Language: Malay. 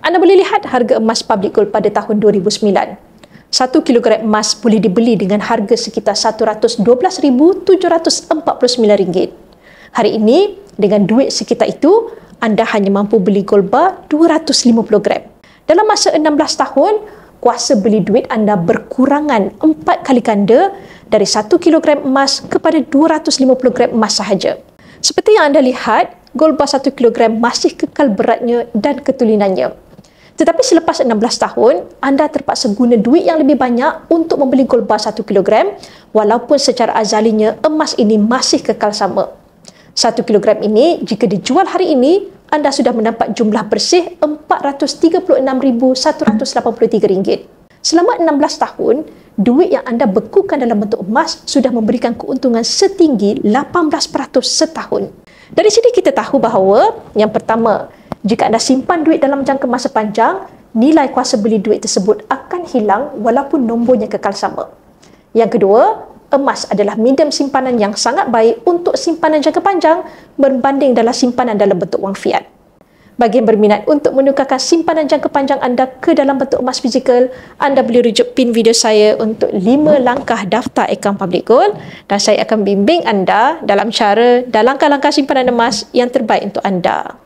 Anda boleh lihat harga emas Public Gold pada tahun 2009. 1 kilogram emas boleh dibeli dengan harga sekitar RM112,749. Hari ini, dengan duit sekitar itu, anda hanya mampu beli gold bar 250 gram. Dalam masa 16 tahun, kuasa beli duit anda berkurangan 4 kali ganda dari 1 kilogram emas kepada 250 gram emas sahaja. Seperti yang anda lihat, gold bar 1 kilogram masih kekal beratnya dan ketulinannya. Tetapi selepas 16 tahun, anda terpaksa guna duit yang lebih banyak untuk membeli gold bar 1 kilogram walaupun secara azalinya emas ini masih kekal sama. 1 kilogram ini jika dijual hari ini, anda sudah mendapat jumlah bersih RM436,183. Selama 16 tahun, duit yang anda bekukan dalam bentuk emas sudah memberikan keuntungan setinggi 18% setahun. Dari sini kita tahu bahawa yang pertama, jika anda simpan duit dalam jangka masa panjang, nilai kuasa beli duit tersebut akan hilang walaupun nombornya kekal sama. Yang kedua, emas adalah medium simpanan yang sangat baik untuk simpanan jangka panjang berbanding dalam simpanan dalam bentuk wang fiat. Bagi yang berminat untuk menukarkan simpanan jangka panjang anda ke dalam bentuk emas fizikal, anda boleh rujuk pin video saya untuk 5 langkah daftar akaun Public Gold dan saya akan bimbing anda dalam cara dan langkah-langkah simpanan emas yang terbaik untuk anda.